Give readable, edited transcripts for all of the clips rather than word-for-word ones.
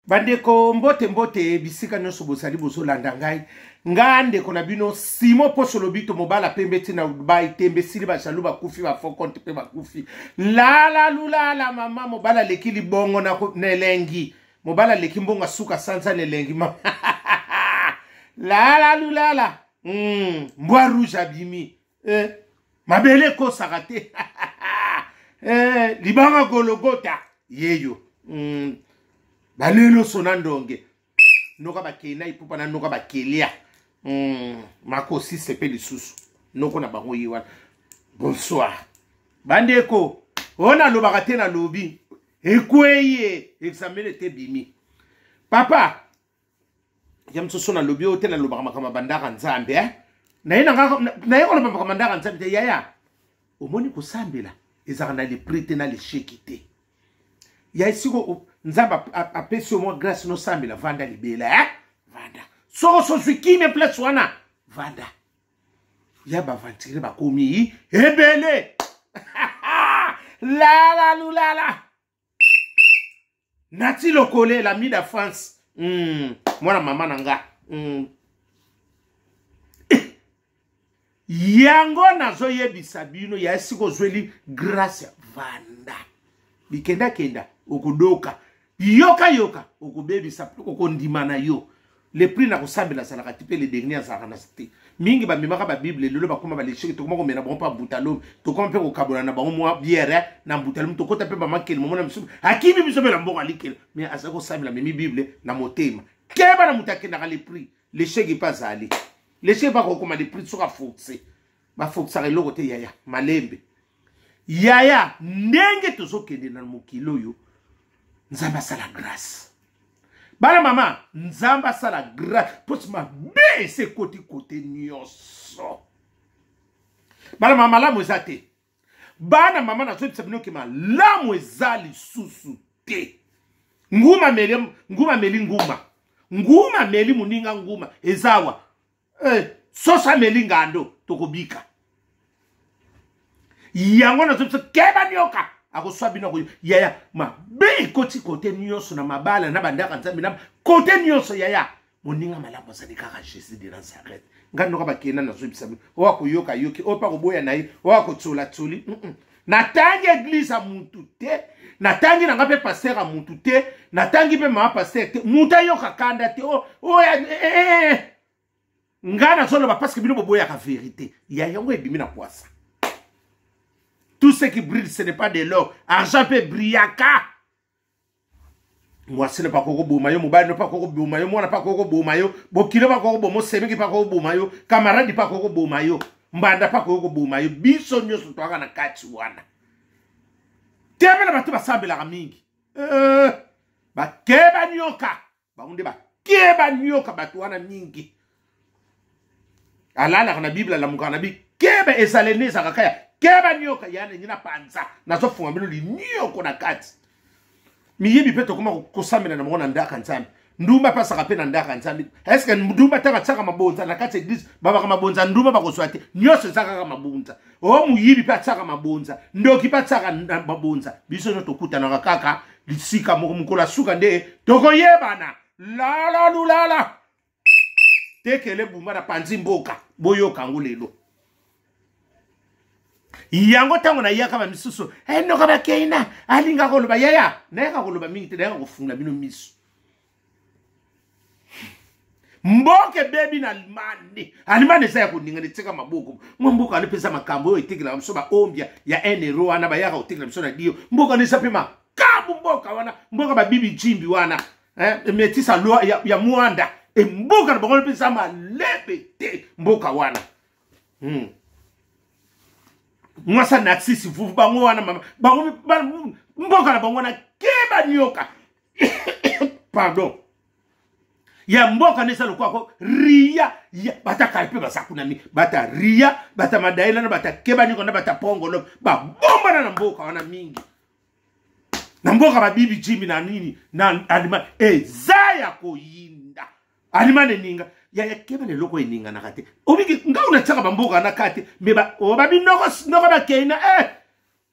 Bandeko mbote bisika nyonso bosali bozolanda ngai ngande kona bino simo poso lobito mobala pembeti na Dubai tembe sili bashalu bakufi ba fo compte pe bakufi la lula mama mobala lekili bongo na nelengi mobala leki mbonga suka sanza nelengi ma la lula mbwa rouge abimi mabele ko sakate libanga gologota yeyo balelo sonandonge noka bakena ipupa na noka bakelia mako si sepe lisusu noko na bango yiwa bonsoir bandeko ona lobaka te na lobi ekweye examene te bimi papa yamsoso na lobi o te na lobaka makama bandaka nzambe na yena ko lobaka bandaka nzambe te yaya omoni kusambela ezaka na le prite na le shekite ya isiko nzamba apesi au moins grâce no sambela vanda libela vanda so swikime place wana vanda ya ba vantire ba komi ebele la nati lokole la mi da France mwana mama nanga yango nazo yebisa bino ya isiko zweli grâce vanda bikenda kenda okudoka yoka okubebisa okondima na yo le prix na kusambela salaka tipe les derniers salaka na cité mingi ba mimaka ba bible lelo bakoma ba leshiki to komako mena bon pa butalom to kompe ko kabona na bango mwa bière na butalom to kota pe ba makeli momona misu akimi biso bela mbonga likela mais asako sambela mimi bible na motema keba na mutakenda ka le prix leshiki pas ali leshiki ba ko koma le prix soka foxe ba foxa re lokote yaya malembe yaya ndenge tozokende na mokilo yo nzamba sala grâce bana mama nzamba sala grâce posma be se côté nyonso bana mama la mozate bana mama na zo tsabino kema la mwezali susu te nguma meli muninga nguma ezawa sosa meli ngando tokobika yango na zo keba nyoka akoswa bino ko yaya ma be côté nyonso na mabala na bandaka nzambe na côté nyonso yaya moninga malamu sadika ka Jésus de Nazareth ngano ka bakena na zobisa bino o akoyoka yoki o pa koboya nayi o akotsola tsoli na tangi église a muntu te na tangi na ngape pasteur a muntu te na tangi pe ma pasteur te muta yoka kanda te o ngana solo ba parce que bino boboya ka vérité yaya ngo ebimi na kwasa. Tout ce qui brille, ce n'est pas de l'or. Argent peut briller. Moi, ce n'est pas Koko Boumayo, Moubaï n'est pas Koko Boumayo, moi, n'a pas Koko Boumayo, Bokilo pas Koko Boumayo, Semi pas Koko Boumayo, camarade pas Koko Boumayo, Mbanda pas Koko Boumayo, Bisonyo sur toi, na Kachuana. Tiens, la bateau va sambler la mingi. Ba Keba Nyoka. Ba on débat. Keba Nyoka, Batouana Mingi. Allah, la Bible, la Moukanabi, Keba et Salene, Sarakaya. Keba nyoka yana nyina panza nazo funga bino li nyoko na kati miyebi peto kuma kosamela na mona ndaka nzambe ndumba pasa kapena ndaka nzambe est-ce que ndumba taka tsaka mabonza na kati église baba kama bonza ndumba bakoswate nyose tsaka kama mabonza o muyibi pa tsaka mabonza ndoki pa tsaka mabonza biso no tokuta na kaka lisika moko mukola suka nde tokoyebana la tekele bumba na panzi mboka boyo kangulelo yango tango na yaka ba misusu no kaba keina alinga koloba yaya na yaka koloba mingi te na yaka kufungula bino misu mboke bebi na alimane sa ya kuninga ni tseka maboko mboka ali pesa makambo yo itikila mso ba ombia ya enero wana ba yaka utikila mso na dio mboka ni sapima kabu mboka wana mboka ba bibi chimbi wana metisa lo ya muanda mboka na bango pesa malebete mboka wana mwasa natsisi vuvu bango wana mama bango mboka na bango na keba nyoka pardon ya mboka nesa lokwa ria ya bata kalpe basakunami bata ria bata madaila na bata keba nyoka na bata pongolo ba bomba na mboka wana mingi na mboka ba bibi jimi na nini na alima zaya koyinda alima ninga ya keba ne loko eninga na kate obiki nga una tsaka bamboka na kate meba obabi noko ba keina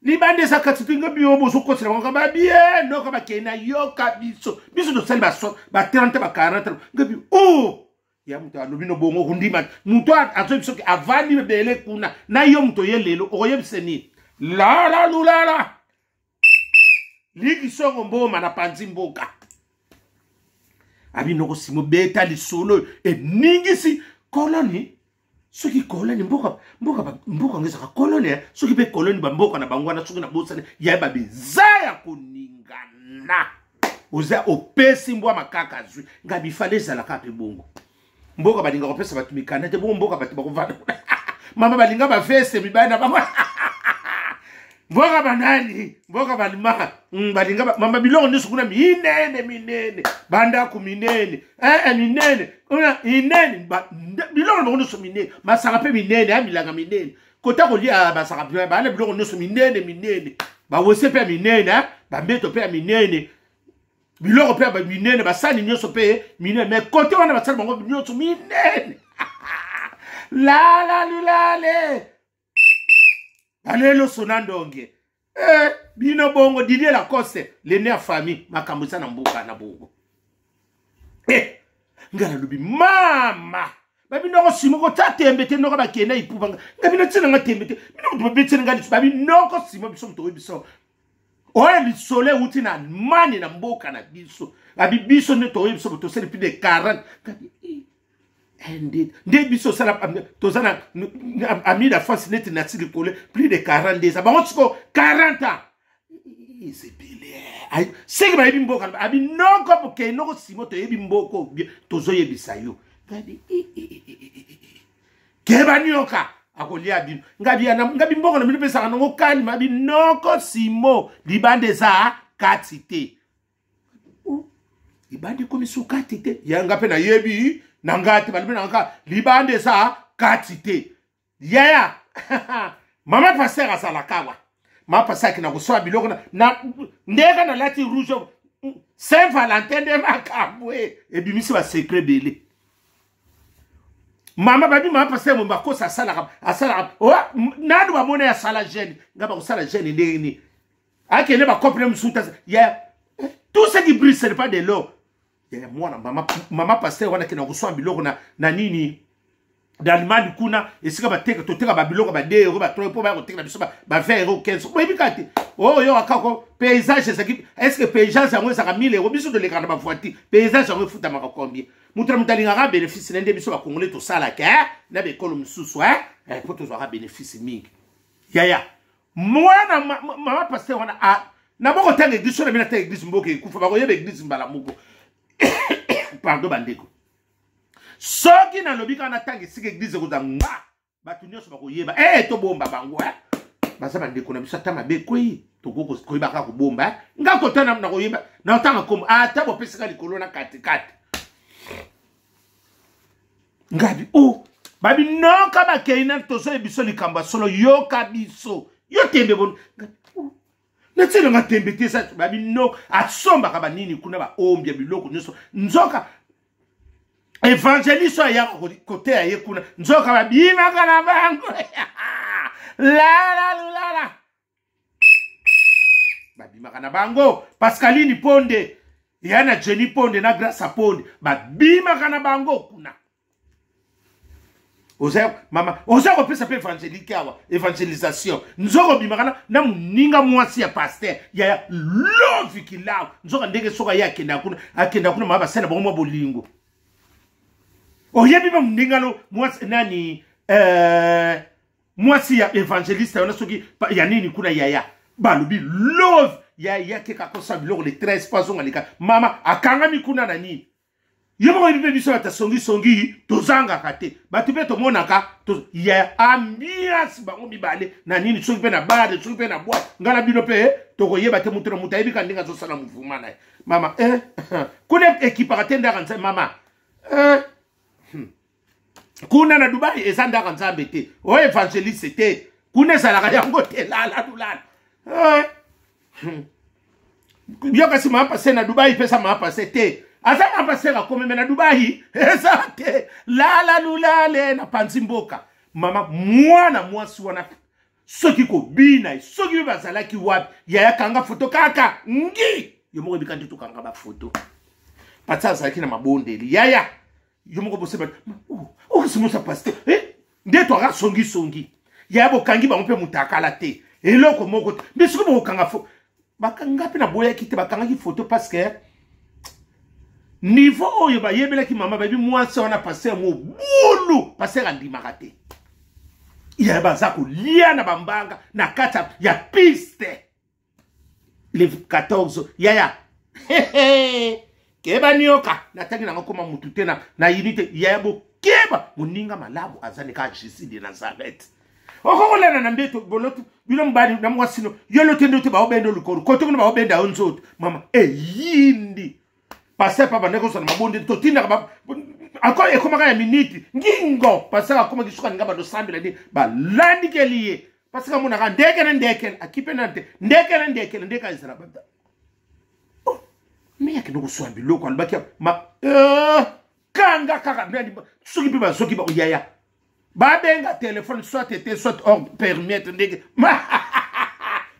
libande sa katiti nga biyo bozo kosela nga ba bien no ka ba kena yoka biso do sel ba 30 ba 40 nga biyo oh ya muto alobi no bongo kundima muto azo biso ki avani bele kuna na yo muto yelelo oyebiseni la lulala liki songo mboma na panzi mboka abi noko simo beta lisolo e ningisi koloni soki koloni mboka ngeza ka koloni soki be koloni ba mboka na bangwana soki na bosane ya ba bizaya kuningana oza opesi mbwa makaka zwi ngabi fale zala ka pe bongo mboka balinga kopesa batumikana te bongo mboka batu bakovana mama balinga ba feste mibana ba mboka banani mboka balimaka balinga mama bilongo ndeso kuna minene banda ku minene minene kuna inene bilongo ndeso minene masaka pe minene amilanga minene kota ko lia basaka pe bana bilongo ndeso minene ba wose pe minene ba mbeto pe minene bilongo pe ba minene basani nyoso pe minene mais kota wana basali bango nyoso minene la alelo sonandonge bino bongo Didier Lacoste lene ya famille makambusa na mbuka na bongo ngala lubi mama babino ko simo ko tatembete noko bakena ipubanga ngabino tsina ngatembete bino ko betsena ngali babino ko simo biso mto biso oya lisole uti na mani na mboka na biso biso ne to biso to sele plus de 40 Indeed. Biso sala tozana ami la France net na tili kole plus de 40 ans. Ba on 40 ans. C'est bilé. C'est que ba bimboka abi non comme que non simo to yebimboko tozo yebisa yo. Ngadi Keba nyoka akolia bino. Ngabi mboko na milipesa no kali mabi non ko simo libande za katite. Libande komisu katite. Yanga pe na yebi nangati balibina nanga libande sa katite yaya mama passer asala kawa mama passer kina kuswa biloko na ndeka na lati rouge Saint Valentin de makabwe ebimisi ba secret belé mama babi mama passer mo bakosa asala o nadu ba mona ya sala jeune ngaba ko sala jeune ndeni akene ba couple msuta ya tout ce qui brille ce n'est pas de l'eau. Mwana mama pasteur wana kena kuswa biloko na nini d'Allemagne kuna esika bateka toteka ba biloko ba 2 euros ba 3 po ba koteka na biso ba 20 euros 15 boyebi kati yo akako paysage ezaki est-ce que paysage yango ezaka 1000 euros biso de lekana ba voiture paysage yango efuta maka combien mutalinga ka bénéfice nende biso ba congolais to sala ke na be kolo msusu po to zwa bénéfice mingi yaya mwana mama pasteur wana na boko tanga église na bina ta église mboke ekufa ba koyeba église mbala muko pardon bandeko soki na lobika na tangi sike église ko zanga batu nyonso bakoyeba to bomba bango basa bandeko na biso tama be koi to ko koyeba ka ko bomba nga ko tana na koyeba na tanga kom ata bo pesika likolo na katikati ngabi babi no ka ba keina to so biso likamba solo yo ka biso yo tembe bon na tsela nga tembete sa babi no asomba ka banini kuna ba ombia biloko nyoso nzoka évangéliste ya côté ya kuna nzoka ba bima kana bango la ba bima kana bango Pascaline Ponde yana Jenny Ponde na Grâce Ponde ba bima kana bango kuna mama oza ko pesa pe évangélique awa évangélisation nzoko bimakana na muninga mwasi ya pasteur ya love kilao nzoka ndenge soka ya akenda kuna mama sena bongo bolingo oyebi ba muninga lo mwasi nani mwasi ya évangéliste ona soki ya nini kuna ya balubi love ya keka kosa biloko le 13 poisson alika mama akanga mikuna na nini yebo bibe biso ata songi tozanga kate batu be to monaka to ya ambiance bango mibale na nini soki pe na bade soki pe na boîte ngala bino pe to koyeba te mutu na mutu ayebi ka ndinga zo sala muvuma na mama kuna ekipa katenda kanza mama kuna na Dubai ezanda kanza mbete o évangéliste te kuna sala yango te la yo kasi ma passé na Dubai pesa ma passé te asa ma passé ka comme na Dubai ezate la lulale na panzimboka mama mwana mwasi wana soki ko bina soki bazalaki wapi yaya kanga photo kaka ngi yo moko bikandi to kanga ba photo patsa zaki na mabondeli yaya yo moko bose ba simusa pasteur ndeto aka songi yaya bokangi ba mpe mutakala te eloko moko mais soki bokanga photo bakanga pe na boya kite bakanga ki photo parce que niveau oyo ba yebela ki mama babi mwasi wana pasteur mo bulu pasteur andimaka te ya bazako lia na bambanga na kata ya piste le 14 yaya keba nyoka natangi na ngokoma mutu te na unité ya bo keba muninga malabu azane ka Jésus de Nazareth okolana na mbeto boloto bilo mbali na mwasino yolo tendo te ba obendo lukoro koto kuna ba obenda onzoto mama yindi passer pa bandeko sana mabonde totina ba ako ekomaka ya miniti ngingo passer akoma kisuka ngaba do sambela ni ba landikeliye passer mona ka ndeke akipe nante ndeke isra bada oh me yake no kuswambi loko albaki ma kanga kaka ndani soki pe ba soki ba yaya ba benga téléphone soit était soit hors permettre ndeke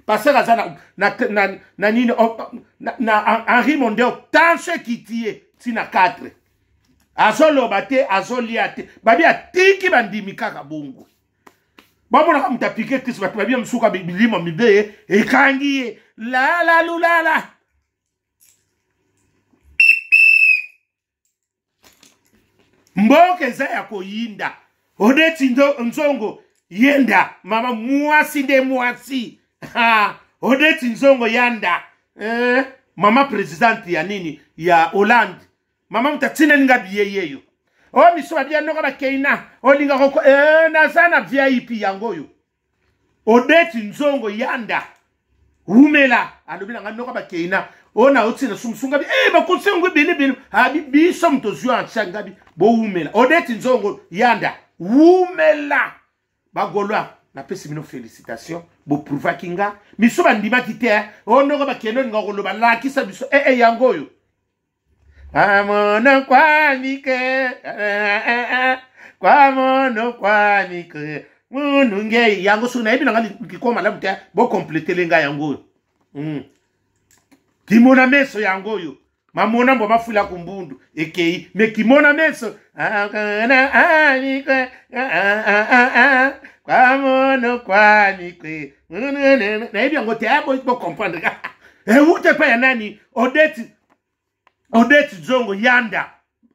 passer azana na nini na Henri Mondeo tanche kitie tina 4 azolo bate azoliate babi atiki bandimi kaka bongo bamona ka mutapike kisi batu babi msuka bilimo mibe ekangi la lulala mboke za ya koyinda odeti nzongo yenda mama mwasi nde mwasi ha odeti nzongo yanda mama president ya nini ya Hollande mama mtatsine nga biyeyo o miso bia no ba keina o linga ko na sana VIP yangoyo odeti nzongo yanda umela alobina nga no ba keina ona utsina sumsunga bi bakutsengwe bene habi biso mtozwa atsangabi bo umela odeti nzongo yanda umela bagolwa na pesi mino félicitations bo prouva kinga miso bandima kite onoko ba keno nga ko loba la kisa biso yangoyo amono kwanike kwamono kwanike mununge yango suna ebi nanga kikoma la buta bo compléter lenga yangoyo kimona meso yangoyo mamona mbo mafula kumbundu ekei me kimona meso kwamono kwanike na ebi yango te bo comprendre ute pa ya nani Odette Zongo yanda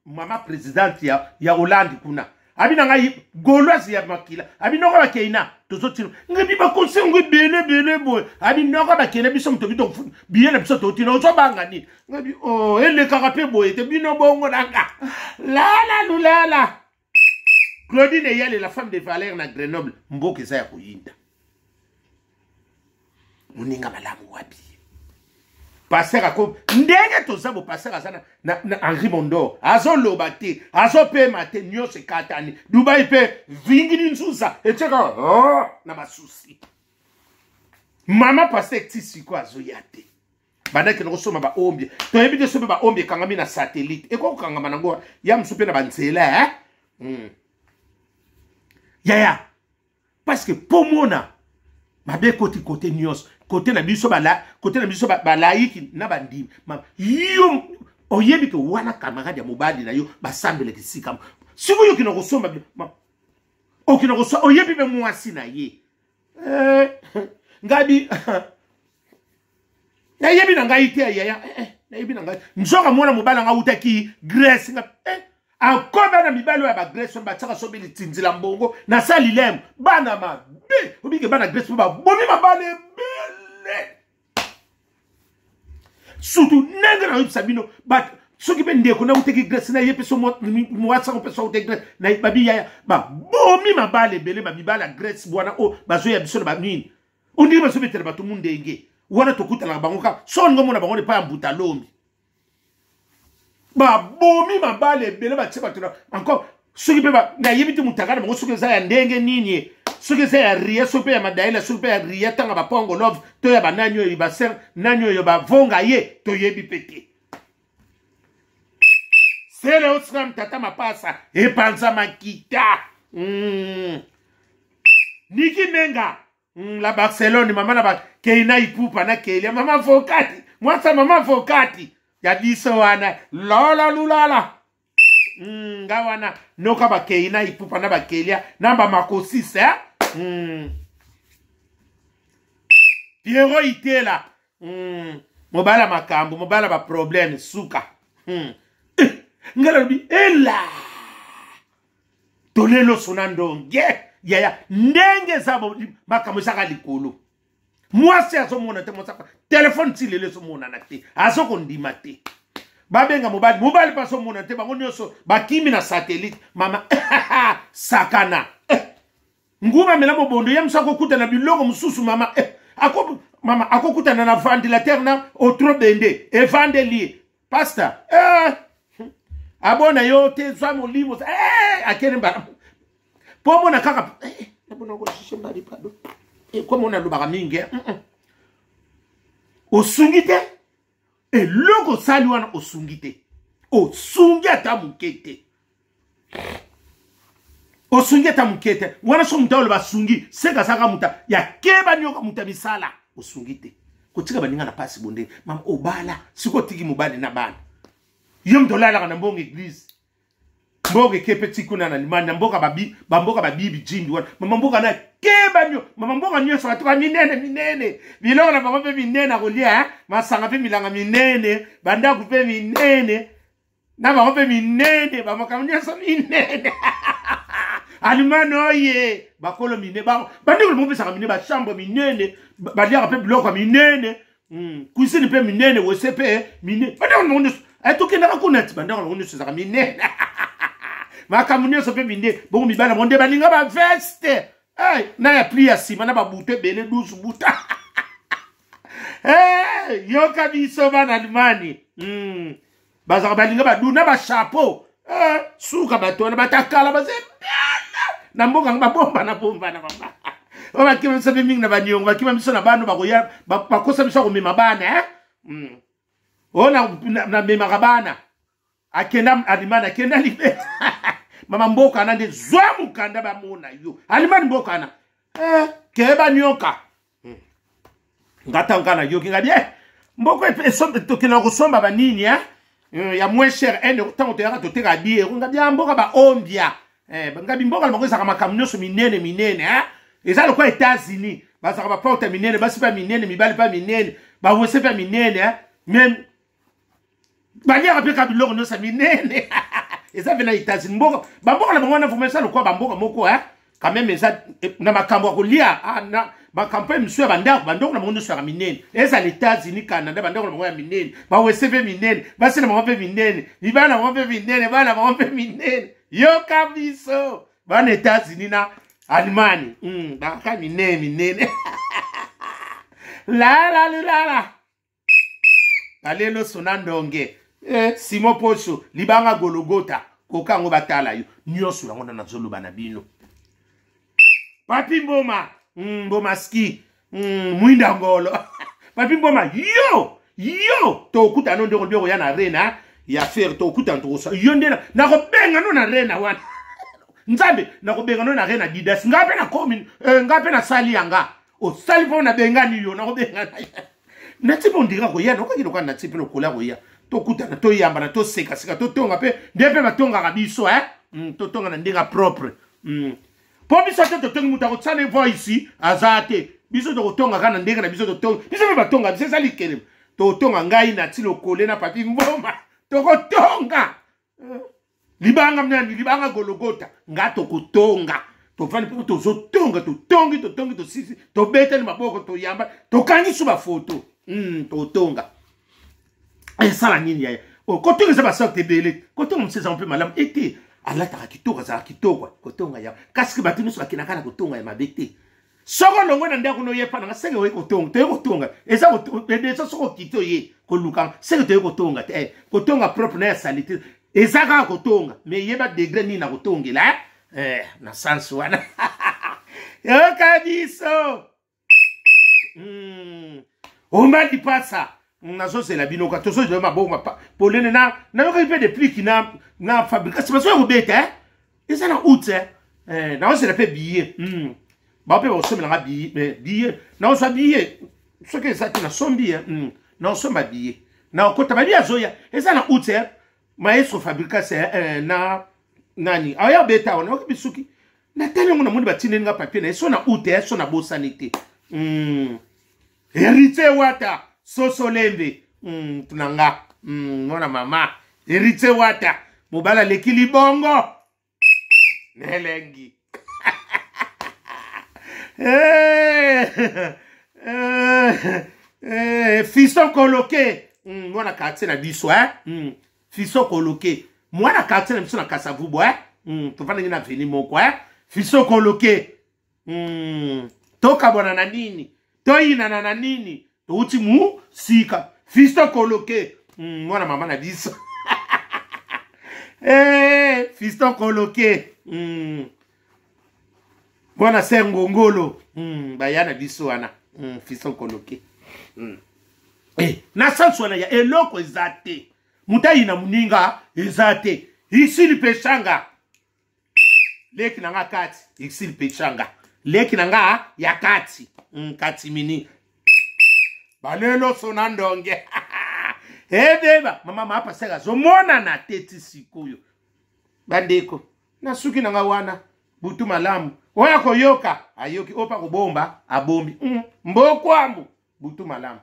mama president ya Hollande kuna abina ngai goloise ya makila abina ko bakeina tozotino ngebi ba konsengo bele boy abina ko bakena biso mtobi to biena biso to tino so bangani ngebi oh ele kaka pe boy te bino bongo danga lala Claudine Yale la femme de Valère na Grenoble mboke za ya kuyinda muninga malamu wapi passer ako ndenge tozabo passer azana na Henri Mondeo azoloba te azope mate nyose katani Dubai pe vingini nzuza eteka na basusi mama passer tisi ko azoyate bandaki no soma ba ombie to ebide sobe ba ombie kangami na satellite eko kangama nango ya msupe na banzela yaya parce que pomona mabe côté nyos côté na biso balaiki na bandimi yo oyebi ke wana camarade ya mobali na yo basambele kisika siko yo kino kosomba okino kosomba oyebi be mwasi na ye ngabi ya yebi na ngai te ya na yebi na ngai nzoka mwana mobali nga utaki Grèce nga akoba na mibalo ya ba Grèce ba tsaka sobeli tinzila mbongo na salilem bana ma be obike bana Grèce ba bomi mabale surtout nengana yip sabino but soki be ndeko na uteki Grèce na yepe so mwatsa ko peso uteki Grèce na babi ya ba bomi mabale bele ba mibala Grèce bwana o bazo ya biso ba nini undi ba so betere ba tumunde nge wana tokuta la bango ka so ngo mona bango ne pa mbuta lombi ba bomi mabale bele ba tseba tuna encore soki be ba na yebiti mutakana bango soki za ya ndenge nini soki za ya ria soki ya madaila soki ya ria tanga ba pongo love to ya bananyo yi ba ser nanyo yo ba vonga ye to yebi pete sele osram tata mapasa e panza makita Niki Menga La Barcelone, maman na ba keina ipupa na kelia maman fokati. Moi ça maman fokati. Ya biso wana lola lulala. Ngawana noka ba keina ipupa na ba kelia namba makosi sa. Piero itela. Mobala makambo, mobala ba problème suka. Ngalobi ela. Tolelo sonando ya ndenge zabo makambo saka likolo. Mwasi azomona te mosaka téléphone tilele somona na te azoko ndima te. Babenga mobali pa somona te bango nyoso bakimi na satellite mama sakana. Nguma mela mobondo ya msako kuta na biloko mususu mama mama akokutana na ventilateur na otro bende evangeli pastor abona yo te zwa molimo akene mbara pomo na kaka nabona ko shishemba lipado comme on a lobaka mingi osungite logo sali wana osungite osungi ata mukete osungi ata mukete wana so mutalo basungi seka saka muta ya keba nyoka muta misala osungite kotika baninga na pasi bonde mama obala siko tiki mobali na bana yom dolala kana mbongo église mboga kepe kuna na limani mboga bamboga babibi jimbi wana mama mboga na keba nyo mama mboga nyo so atuka minene biloko na bango pe minene akolia masanga pe milanga minene banda ku pe minene na bango pe minene ba makamnya so minene alimano ye bakolo minene ba bandiko mo pesa minene ba chambre minene ba dia pe biloko minene cuisine pe minene wo sepe minene bandiko mo atoke na kunati bandiko mo nso za minene makamunyo so pe minene bongo mibala monde baninga ba veste na ya pli ya sima na ba bute bele 12 buta yoka biso bana alimani bazaka balinga ba duna ba chapeau suka batona batakala bazembana na mboka ba bomba na baba oba kima sabe mingi na banyongo bakima miso na bano bakoya bakosa biso ko mema bana ona na mema kabana akenda alimani akenda libe mama mboka na nde zwa mukanda ba mona yo alimani mboka na keba nyoka ngata ngana yo kinga bien mboko esombe tokena kusomba ba nini ya moins cher tant te to te ga bien nga bien mboka ba ombia ngabi mboka moko saka makamnyo so minene eza lokwa États-Unis ba saka ba porte minene ba sipa minene mibali pa minene ba wose pa minene même ba lia ka biloko no sa minene eza vena États-Unis mboka ba mboka na bango na fumesa lokwa ba mboka moko quand même eza na makambo kolia na makampo msu ya bandako bandoko na bango so ya minene eza les États-Unis Canada bandoko na bango ya minene ba wose pe minene ba sina bango pe minene libana bango pe minene bana bango pe minene yo kabiso bana États-Unis na Allemagne baka minene la alelo sonandonge Simo Pocho libanga Gologota kokango batala yo nyoso yango na zoloba na bino Papi Mboma Mboma ski mwinda ngolo Papi Mboma yo to kuta no ndeko ndeko ya na rena ya faire to kuta ntosa yo ndena na ko benga no na rena wana nzambe na ko benga no na rena didas ngape na komi ngape na sali yanga o sali po na benga ni yo na ko benga na tipo ndika ko ya no ko kilo kana tipo lokola ko ya to kuta na to yamba na to seka to tonga pe ndepe batonga ka biso to tonga na ndinga propre po biso to tonga muta ko tsane voice azate biso to tonga kana ndinga na biso to tonga biso batonga biso sali kele to tonga ngai na tilo kole na Papi Mboma to ko tonga libanga mnani libanga Gologota ngato kutonga to fani po to zo tonga to tongi to sisi to beta ni maboko to yamba to kangi suba foto to tonga sala nini ya kotonga za basakte bele kotonga mseza mpe malamu ete alata kitoko za kitoko kotonga ya kasi batunu so akina kana kotonga ya mabete soko longo na ndako no yepa na senge we kotonga to kotonga eza ko soko kito ye koluka senge to kotonga kotonga propre na salite eza ka kotonga me yeba degré ni na kotongela na sans wana yo kabiso Oma di pasa nazo c'est la binoka tozo de maboma polene na yo ka de pli ki na fabrication parce que bete ça na out na on se la fait billet ba pe so melanga billet na so billet ce que ça na son billet na so ma billet na ko tabali azoya eza na outer maestro fabrika c'est na nani aya beta ona ko bisuki na tele ngona mundi batine nga papier na so na outer so na bosanité hérité wata sosolembe tunanga ngona mama hérité wata mobala lekili bongo nelengi fiston coloqué mwana quartier na biso fiston coloqué mwana quartier na biso na Kasavubo to vana na veni moko fiston coloqué toka bona na nini toyina na nini to uti mu sika fiston coloqué mwana mama na biso fiston coloqué mwana sengongolo bayana biso wana fiston coloqué na sansu wana ya eloko ezate mutai na muninga ezate ici pechanga leki nanga kati ici pechanga leki nanga ya kati kati mini balelo sona ndonge beba mama mapa sega zomona na teti sikuyo bandeko na suki nanga wana butu malamu oya koyoka ayoki opa kubomba abombi mbokwangu butu malamu